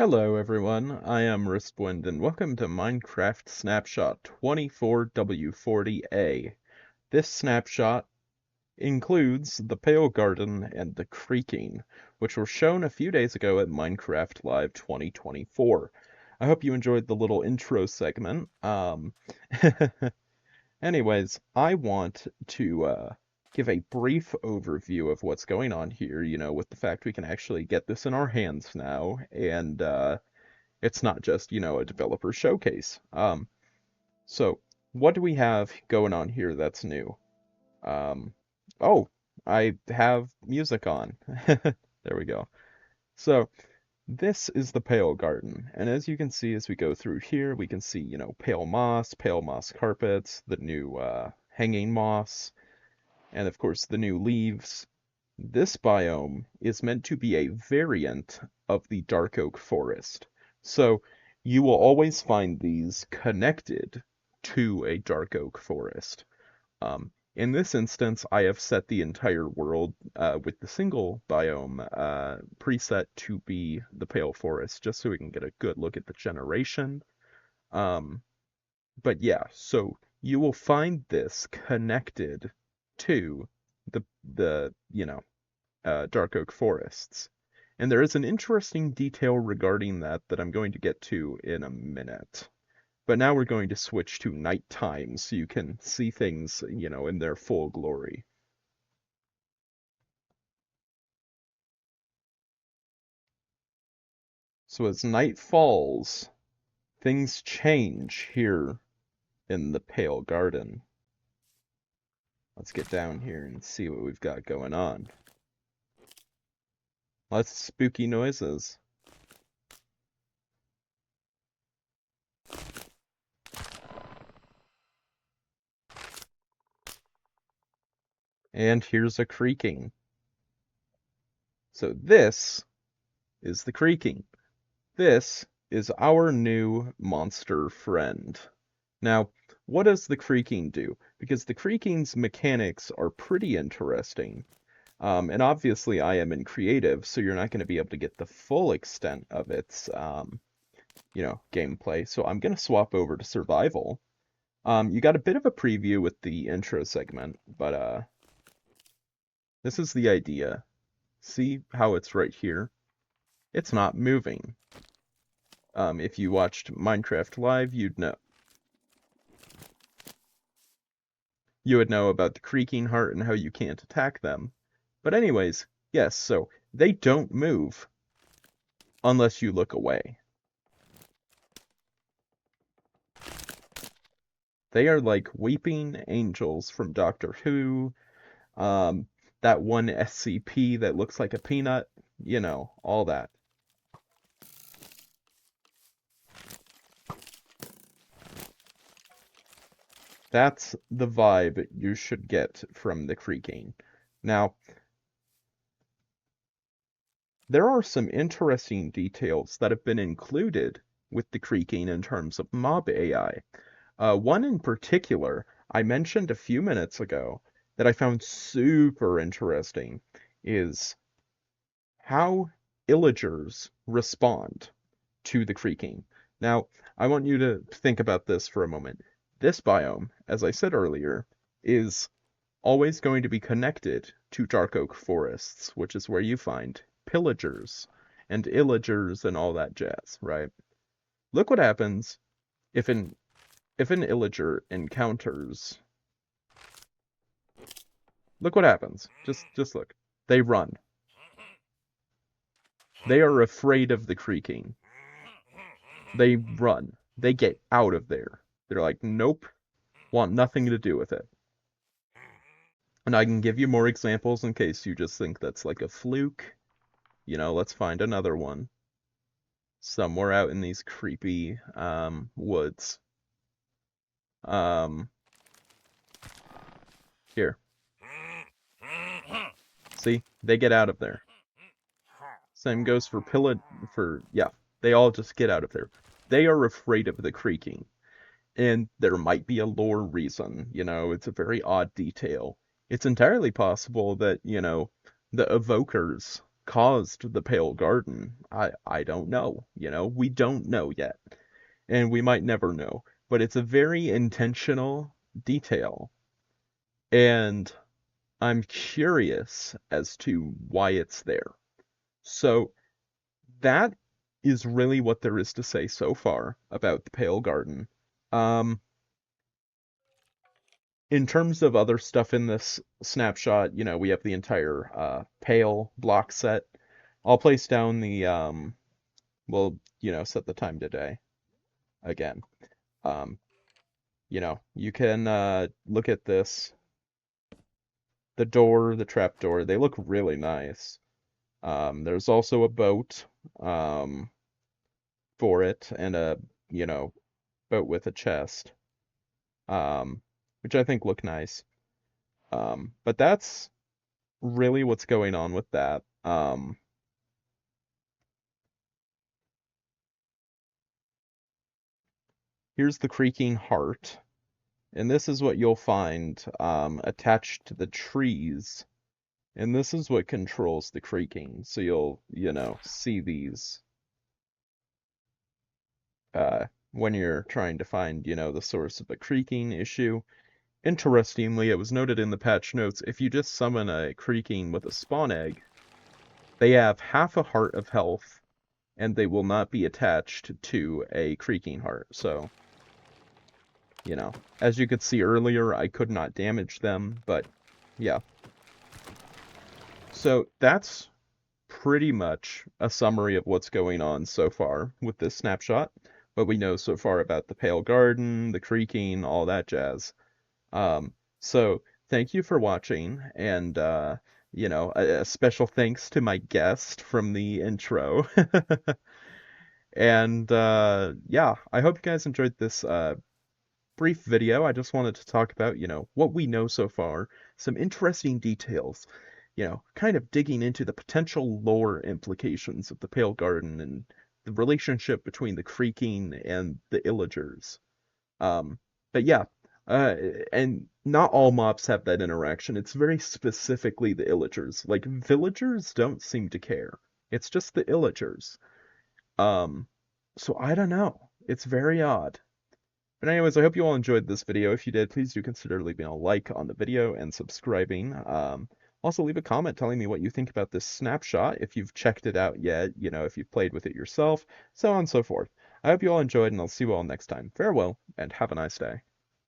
Hello everyone, I am Rispwind and welcome to Minecraft Snapshot 24w40a. This snapshot includes the Pale Garden and the Creaking, which were shown a few days ago at Minecraft Live 2024. I hope you enjoyed the little intro segment. Anyways, I want to give a brief overview of what's going on here, with the fact we can actually get this in our hands now, and it's not just, a developer showcase. So what do we have going on here that's new? Um, oh, I have music on. There we go. So this is the Pale Garden, and as you can see as we go through here, we can see, pale moss carpets, the new hanging moss, and of course the new leaves. This biome is meant to be a variant of the dark oak forest. So you will always find these connected to a dark oak forest. In this instance, I have set the entire world with the single biome preset to be the pale forest, just so we can get a good look at the generation. Um, but yeah, so you will find this connected to the dark oak forests. And there is an interesting detail regarding that I'm going to get to in a minute. But now we're going to switch to nighttime so you can see things, in their full glory. So as night falls, things change here in the Pale Garden. Let's get down here and see what we've got going on. Lots of spooky noises. And here's a creaking. So this is the creaking. This is our new monster friend. Now, what does the creaking do? Because the creaking's mechanics are pretty interesting. And obviously I am in creative, so you're not going to be able to get the full extent of its, gameplay. So I'm going to swap over to survival. You got a bit of a preview with the intro segment, but this is the idea. See how it's right here? It's not moving. If you watched Minecraft Live, you'd know. You would know about the creaking heart and how you can't attack them. But anyways, yes, so they don't move unless you look away. They are like weeping angels from Doctor Who. That one SCP that looks like a peanut, all that. That's the vibe you should get from the creaking. Now, there are some interesting details that have been included with the creaking in terms of mob AI. One in particular, I mentioned a few minutes ago that I found super interesting is how illagers respond to the creaking. Now, I want you to think about this for a moment. This biome, as I said earlier, is always going to be connected to dark oak forests, which is where you find pillagers and illagers and all that jazz, right? Look what happens if an illager encounters. Look what happens. Just look. They run. They are afraid of the creaking. They run. They get out of there. They're like, nope, want nothing to do with it. And I can give you more examples in case you just think that's like a fluke. Let's find another one. Somewhere out in these creepy woods. Here. See? They get out of there. Same goes for they all just get out of there. They are afraid of the creaking. And there might be a lore reason, it's a very odd detail. It's entirely possible that, the evokers caused the Pale Garden? I don't know. We don't know yet, and we might never know. But it's a very intentional detail, and I'm curious as to why it's there. So that is really what there is to say so far about the Pale Garden. Um, in terms of other stuff in this snapshot, we have the entire Pale block set. I'll place down the we'll, set the time today again. Um, you can look at this, the door, the trap door, they look really nice. There's also a boat for it and a, you know, boat with a chest, um, which I think look nice. But that's really what's going on with that. Here's the creaking heart, and this is what you'll find attached to the trees, and this is what controls the creaking. So you'll, see these when you're trying to find, the source of a creaking issue. Interestingly, it was noted in the patch notes, if you just summon a creaking with a spawn egg, they have half a heart of health, and they will not be attached to a creaking heart. So, as you could see earlier, I could not damage them, but yeah. So that's pretty much a summary of what's going on so far with this snapshot, what we know so far about the Pale Garden, the creaking, all that jazz. So thank you for watching, and a special thanks to my guest from the intro. And yeah, I hope you guys enjoyed this brief video. I just wanted to talk about, what we know so far, some interesting details, kind of digging into the potential lore implications of the Pale Garden and the relationship between the Creaking and the Illagers. But yeah, and not all mobs have that interaction. It's very specifically the Illagers. Like, villagers don't seem to care. It's just the Illagers. Um, so I don't know. It's very odd. But anyways, I hope you all enjoyed this video. If you did, please do consider leaving a like on the video and subscribing. Also, leave a comment telling me what you think about this snapshot, if you've checked it out yet, if you've played with it yourself, so on and so forth. I hope you all enjoyed, and I'll see you all next time. Farewell, and have a nice day.